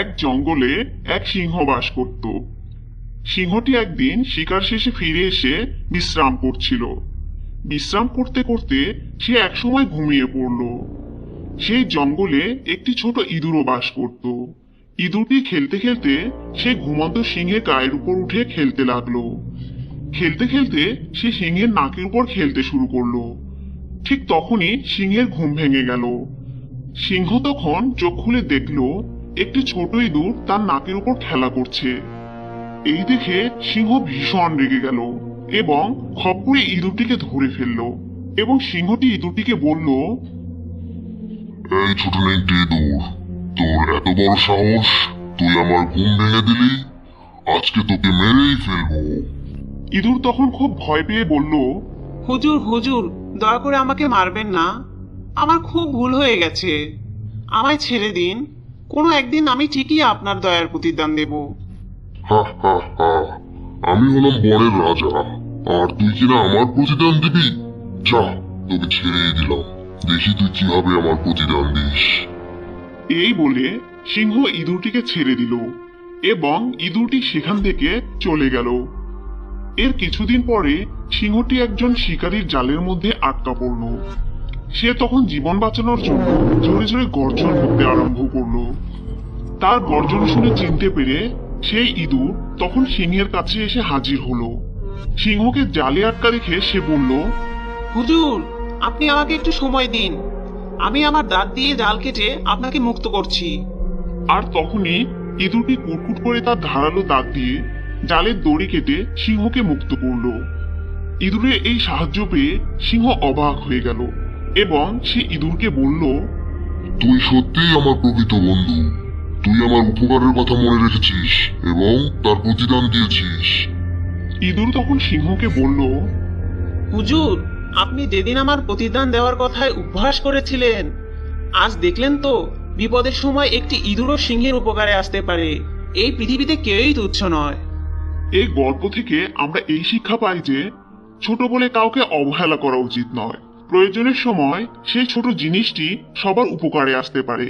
এক জঙ্গলে এক সিংহ বাস করত। সিংহটি একদিন শিকার শেষে ফিরে এসে বিশ্রাম করছিল। বিশ্রাম করতে করতে সে একসময় ঘুমিয়ে পড়ল। সেই জঙ্গলে একটি ছোট ইঁদুরও বাস করত। ইঁদুরটি খেলতে খেলতে সে ঘুমন্ত সিংহের গায়ের উপর উঠে খেলতে লাগলো। খেলতে খেলতে সে সিংহের নাকের উপর খেলতে শুরু করলো। ঠিক তখনই সিংহের ঘুম ভেঙে গেল। সিংহ তখন চোখ খুলে দেখলো একটি ছোট ইঁদুর তার নাকের উপর খেলা করছে। এই দেখে সিংহ ভীষণ রেগে গেল এবং খপ করে ইঁদুরটিকে ধরে ফেললো এবং সিংহটি ইঁদুরটিকে বলল, এই ছোট নেংটি ইঁদুর, তোর এত বড় সাহস, তুই আমার ঘুম ভেঙে দিলি। আজকে তোকে মেরেই ফেলবো। ইঁদুর তখন খুব ভয় পেয়ে বলল, হুজুর হুজুর, দয়া করে আমাকে মারবেন না। আমার খুব ভুল হয়ে গেছে, আমায় ছেড়ে দিন। কোনো একদিন আমি ঠিকই আপনার দয়ার প্রতিদান দেব। হা হা হা, আমি হলাম বনের রাজা, আর তুই কিনা আমার প্রতিদান দিবি? যা, তোকে ছেড়েই দিলাম, দেখি তুই কিভাবে আমার প্রতিদান দিস। এই বলে সিংহ ইঁদুরটিকে ছেড়ে দিল এবং ইঁদুরটি সেখান থেকে চলে গেল। এর কিছুদিন পরে সিংহটি একজন শিকারীর জালের মধ্যে আটকা পড়ল। সে তখন জীবন বাঁচানোর জন্য জোরে জোরে গর্জন করতে আরম্ভ করলো। তার গর্জন শুনে চিনতে পেরে সেই ইঁদুর তখন সিংহের কাছে এসে হাজির হলো। সিংহকে জালে আটকা রেখে সে বলল, হুজুর, আপনি আমাকে একটু সময় দিন, আমি আমার দাঁত দিয়ে জাল কেটে আপনাকে মুক্ত করছি। আর তখনই ইঁদুরটি কুটকুট করে তার ধারালো দাঁত দিয়ে জালের দড়ি কেটে সিংহকে মুক্ত করল। ইঁদুরের এই সাহায্য পেয়ে সিংহ অবাক হয়ে গেল এবং সে ইঁদুরকে বলল, তুই সত্যিই আমার প্রকৃত বন্ধু। তুই আমার উপকারের কথা মনে রেখেছিস এবং তার প্রতিদান দিয়েছিস। ইঁদুর তখন সিংহকে বলল, হুজুর, আপনি যেদিন আমার প্রতিদান দেওয়ার কথায় উপহাস করেছিলেন, আজ দেখলেন তো বিপদের সময় একটি ইঁদুরও সিংহের উপকারে আসতে পারে। এই পৃথিবীতে কেউই তুচ্ছ নয়। এই গল্প থেকে আমরা এই শিক্ষা পাই যে ছোট বলে কাউকে অবহেলা করা উচিত নয়। প্রয়োজনের সময় সেই ছোট জিনিসটি সবার উপকারে আসতে পারে।